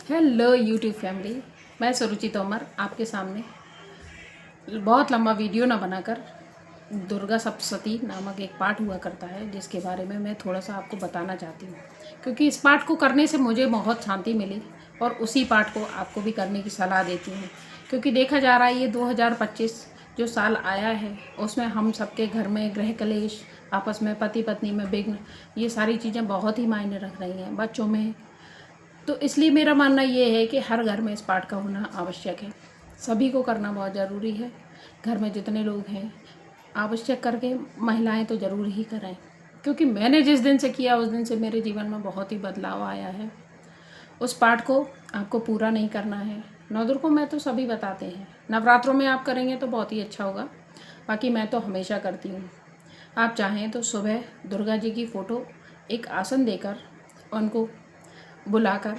Hello YouTube family, मैं सुरुचि तोमर आपके सामने बहुत लंबा वीडियो ना बनाकर दुर्गा सप्तशती नामक एक पाठ हुआ करता है जिसके बारे में मैं थोड़ा सा आपको बताना चाहती हूँ, क्योंकि इस पाठ को करने से मुझे बहुत शांति मिली और उसी पाठ को आपको भी करने की सलाह देती हूँ। क्योंकि देखा जा रहा है ये 2025 जो साल आया है उसमें हम सबके घर में गृह कलेश, आपस में पति पत्नी में विघ्न, ये सारी चीज़ें बहुत ही मायने रख रही हैं बच्चों में। तो इसलिए मेरा मानना ये है कि हर घर में इस पाठ का होना आवश्यक है, सभी को करना बहुत ज़रूरी है। घर में जितने लोग हैं आवश्यक करके महिलाएं तो ज़रूर ही करें, क्योंकि मैंने जिस दिन से किया उस दिन से मेरे जीवन में बहुत ही बदलाव आया है। उस पाठ को आपको पूरा नहीं करना है। नवदुर्गों में तो सभी बताते हैं, नवरात्रों में आप करेंगे तो बहुत ही अच्छा होगा, बाकी मैं तो हमेशा करती हूँ। आप चाहें तो सुबह दुर्गा जी की फ़ोटो एक आसन देकर उनको बुलाकर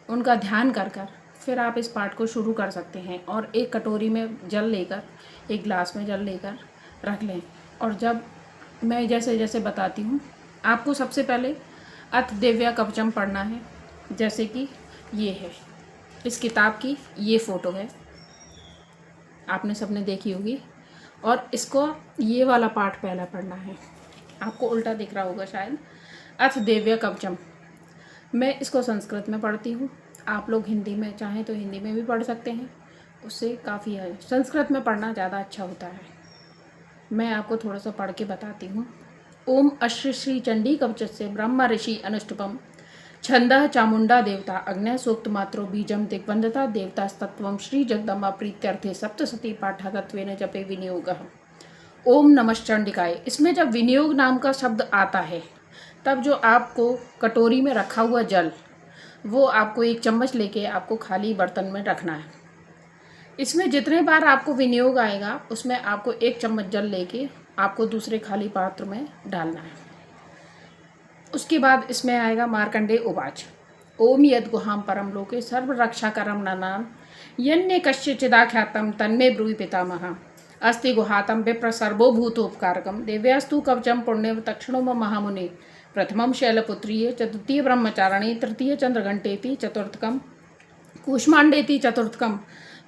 उनका ध्यान कर कर फिर आप इस पाठ को शुरू कर सकते हैं। और एक कटोरी में जल लेकर, एक गिलास में जल लेकर रख लें। और जब मैं जैसे जैसे बताती हूँ, आपको सबसे पहले अथ दिव्या कवचम पढ़ना है। जैसे कि ये है, इस किताब की ये फ़ोटो है, आपने सबने देखी होगी। और इसको ये वाला पाठ पहला पढ़ना है, आपको उल्टा दिख रहा होगा शायद। अथ दिव्या कवचम, मैं इसको संस्कृत में पढ़ती हूँ, आप लोग हिंदी में चाहें तो हिंदी में भी पढ़ सकते हैं, उससे काफ़ी है। संस्कृत में पढ़ना ज़्यादा अच्छा होता है। मैं आपको थोड़ा सा पढ़ के बताती हूँ। ओम अश्री श्री चंडी कवचस्य ब्रह्म ऋषि अनुष्टुपम छंदः चामुंडा देवता अग्नय सूक्त मात्रो बीजम दिग्बंधता देवता तत्वम श्री जगदम्बा प्रीत्यर्थे सप्तशती पाठकत्वेन जपे विनियोगः। ओम नमश्चंडिकाय, इसमें जब विनियोग नाम का शब्द आता है तब जो आपको कटोरी में रखा हुआ जल, वो आपको एक चम्मच लेके आपको खाली बर्तन में रखना है। इसमें जितने बार आपको विनियोग आएगा उसमें आपको एक चम्मच जल लेके आपको दूसरे खाली पात्र में डालना है। उसके बाद इसमें आएगा मार्कंडेय उवाच, ओम यद गुहाम परम लोके सर्व रक्षा करम ननाम यन्य कश्चिदाख्यातम तन्मे ब्रूहि पितामह अस्ति गुहातम विप्र सर्वोभूतोपकारकम देव्यास्तु कवचम पुण्य तक्षणो महामुनि प्रथमम शैलपुत्रीय चतुर्थीय ब्रह्मचारिणी तृतीय चंद्रघंटेति चतुर्थकम कूष्मांडेति चतुर्थकम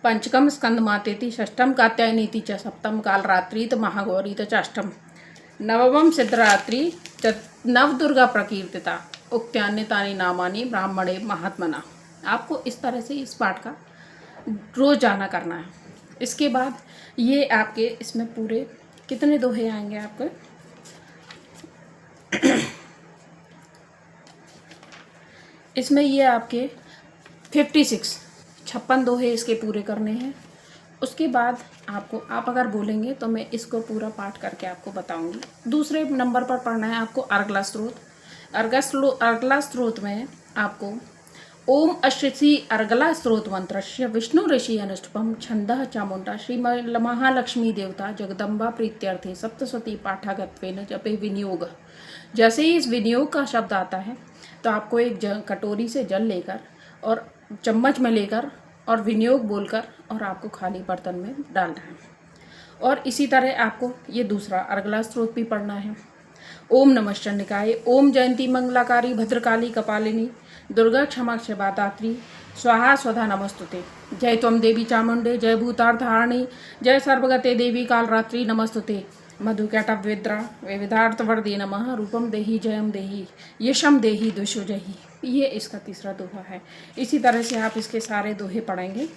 पंचकम स्कंदमातेति षष्ठम कात्यायनीति च सप्तम कालरात्रीत महागौरीत च अष्टम नवमम सिद्धरात्रि नवदुर्गा प्रकीर्तिता उक्त्यान्यतानि नामानि ब्राह्मणे महात्मना। आपको इस तरह से इस पाठ का रोज जाना करना है। इसके बाद ये आपके इसमें पूरे कितने दोहे आएंगे आपके, इसमें ये आपके 56 दोहे इसके पूरे करने हैं। उसके बाद आपको, आप अगर बोलेंगे तो मैं इसको पूरा पाठ करके आपको बताऊंगी। दूसरे नंबर पर पढ़ना है आपको अर्गला स्त्रोत। अर्गला स्त्रोत में आपको ओम अश्री अर्गला स्त्रोत मंत्रस्य विष्णु ऋषि अनुष्टुपम छंदः चामुंडा श्री महालक्ष्मी देवता जगदम्बा प्रीत्यर्थे सप्तशती पाठागत्वेन जपे विनियोग। जैसे ही इस विनियोग का शब्द आता है तो आपको एक कटोरी से जल लेकर और चम्मच में लेकर और विनियोग बोलकर और आपको खाली बर्तन में डालना है। और इसी तरह आपको ये दूसरा अर्गला स्त्रोत भी पढ़ना है। ओम नमश्चंडिकाय, ओम जयंती मंगलाकारी भद्रकाली कपालिनी दुर्गा क्षमा क्षमा दात्री स्वाहा स्वधा नमस्तुते जय त्वं देवी चामुंडे जय भूतार्थहारिणी जय सर्वगते देवी कालरात्रि नमस्तुते मधुकैटभद्रा विविधार्थवर्दे नमः रूपम देहि जयम देहि यशम देहि दुष्जहि। ये इसका तीसरा दोहा है। इसी तरह से आप इसके सारे दोहे पढ़ेंगे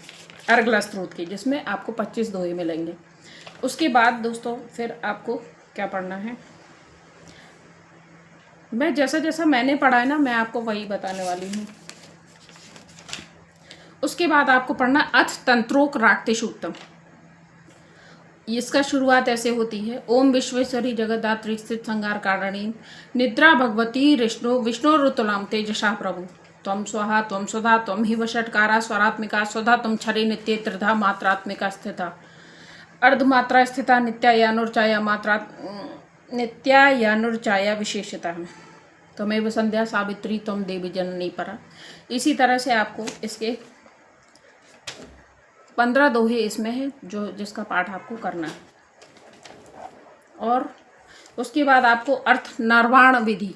अर्गला स्त्रोत के, जिसमें आपको 25 दोहे मिलेंगे। उसके बाद दोस्तों फिर आपको क्या पढ़ना है, मैं जैसा जैसा मैंने पढ़ा है ना मैं आपको वही बताने वाली हूँ। उसके बाद आपको पढ़ना अथ तंत्रोक राक्तिशूक्तम। इसका शुरुआत ऐसे होती है, ओम विश्वेश्वरी जगदात्री स्थित संगार कारिणी निद्रा भगवती विष्णु ऋतुलाम तेजसा प्रभु त्वं स्वाहा त्वं सुधा त्वं हि वषटकारा स्वरात्मिका स्वधा तुम छरे नित्य त्रिधा मात्रात्मिका स्थिता अर्धमात्रा स्थिता नित्यायानुर्चाया मात्रा नित्यायानुर्चाया विशेषता त्वमेव संध्या सावित्री त्वं देवी जननी परा। इसी तरह से आपको इसके 15 दोहे इसमें है जो जिसका पाठ आपको करना है। और उसके बाद आपको अर्थ निर्वाण विधि,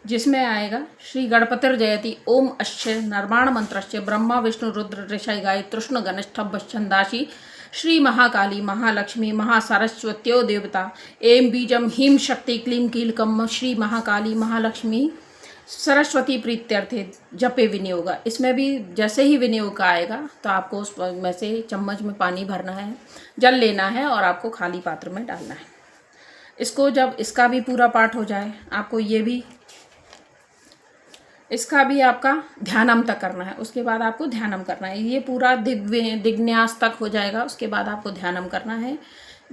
जिसमें आएगा श्री गणपतिर्जयति ओम अश्य निर्माण मंत्रस्य ब्रह्मा विष्णु रुद्र ऋषि गाय तृष्ण गनिष्ठभ छंदाशी श्री महाकाली महालक्ष्मी महासरस्वत्यो देवता एम बीजम हीम शक्ति क्लीम कीलकम श्री महाकाली महालक्ष्मी सरस्वती प्रीत्यर्थे जपे विनियोग। इसमें भी जैसे ही विनियोग का आएगा तो आपको उसमें से चम्मच में पानी भरना है, जल लेना है और आपको खाली पात्र में डालना है। इसको जब इसका भी पूरा पाठ हो जाए, आपको ये भी इसका भी आपका ध्यानम तक करना है। उसके बाद आपको ध्यानम करना है। ये पूरा दिग्न्यास तक हो जाएगा, उसके बाद आपको ध्यानम करना है।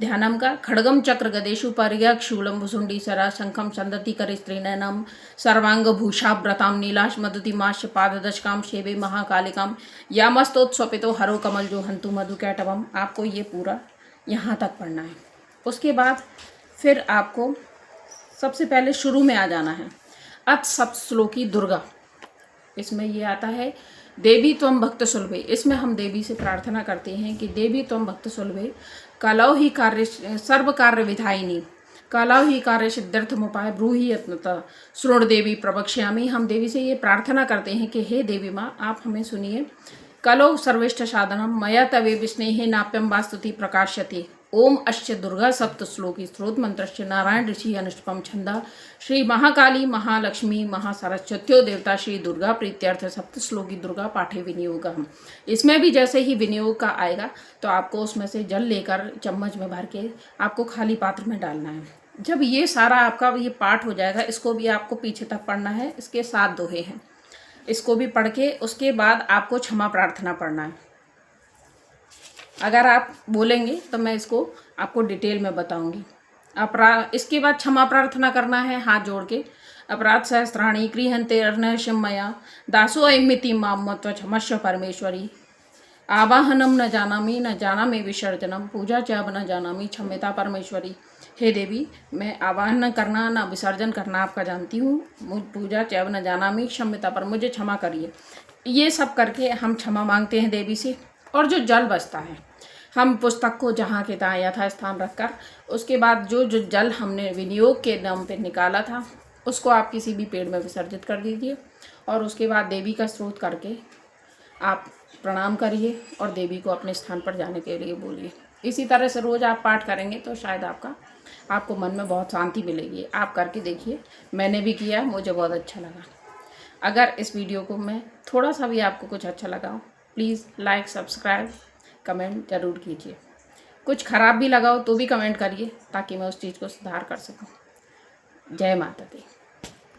ध्यानम का खड्गम चक्र गदेशु पर्यक शूलम भुसुंडी सरा शंखम चंदति कर स्त्रीनयनम सर्वांग भूषाव्रताम नीलाश मधुति माश पाददशकाम शेवे महाकालिकाम यामस्तोत्स्वपितो हरो कमल जो हंतु मधु कैटवम। आपको ये पूरा यहाँ तक पढ़ना है। उसके बाद फिर आपको सबसे पहले शुरू में आ जाना है अथ सप्तश्लोकी दुर्गा। इसमें ये आता है देवी त्वं भक्त सुलभे। इसमें हम देवी से प्रार्थना करते हैं कि देवी त्वं भक्त सुलभे कलौ ही कार्य सर्व कार्य विधायिनी कलौ ही कार्य सिद्ध्यर्थमुपाय ब्रूहि यत्नतः श्रोण देवी प्रवक्ष्यामि। हम देवी से ये प्रार्थना करते हैं कि हे देवी माँ, आप हमें सुनिए। कलौ सर्वेष्ठ साधनम मया तवे विस्नेहे नाप्यम वास्तुति प्रकाश्यति ओम अश्य दुर्गा सप्त श्लोकी स्त्रोत मंत्रस्य नारायण ऋषि अनुष्टपम छंदा श्री महाकाली महालक्ष्मी महासरस्वत्यो देवता श्री दुर्गा प्रीत्यर्थ सप्त श्लोकी दुर्गा पाठे विनियोग। हम इसमें भी जैसे ही विनियोग का आएगा तो आपको उसमें से जल लेकर चम्मच में भर के आपको खाली पात्र में डालना है। जब ये सारा आपका ये पाठ हो जाएगा, इसको भी आपको पीछे तक पढ़ना है। इसके 7 दोहे हैं, इसको भी पढ़ के उसके बाद आपको क्षमा प्रार्थना पढ़ना है। अगर आप बोलेंगे तो मैं इसको आपको डिटेल में बताऊंगी। इसके बाद क्षमा प्रार्थना करना है हाथ जोड़ के। अपराध सहस्त्राणी क्रियंते अर्नशम मया दासो अयमिति मामत्व क्षमस्व परमेश्वरी आवाहनम न जानामि विसर्जनम पूजा च न जानामि क्षम्यता परमेश्वरी। हे देवी, मैं आवाहन करना ना विसर्जन करना आपका जानती हूँ। मुझ पूजा च न जानामि क्षम्यता पर मुझे क्षमा करिए। ये सब करके हम क्षमा मांगते हैं देवी से। और जो जल बचता है, हम पुस्तक को जहाँ के तहाँ यथास्थान रखकर उसके बाद जो जल हमने विनियोग के नाम पे निकाला था उसको आप किसी भी पेड़ में विसर्जित कर दीजिए। और उसके बाद देवी का स्तोत्र करके आप प्रणाम करिए और देवी को अपने स्थान पर जाने के लिए बोलिए। इसी तरह से रोज़ आप पाठ करेंगे तो शायद आपको मन में बहुत शांति मिलेगी। आप करके देखिए, मैंने भी किया, मुझे बहुत अच्छा लगा। अगर इस वीडियो को मैं थोड़ा सा भी आपको कुछ अच्छा लगा हो, प्लीज़ लाइक सब्सक्राइब कमेंट ज़रूर कीजिए। कुछ ख़राब भी लगा हो तो भी कमेंट करिए ताकि मैं उस चीज़ को सुधार कर सकूं। जय माता दी।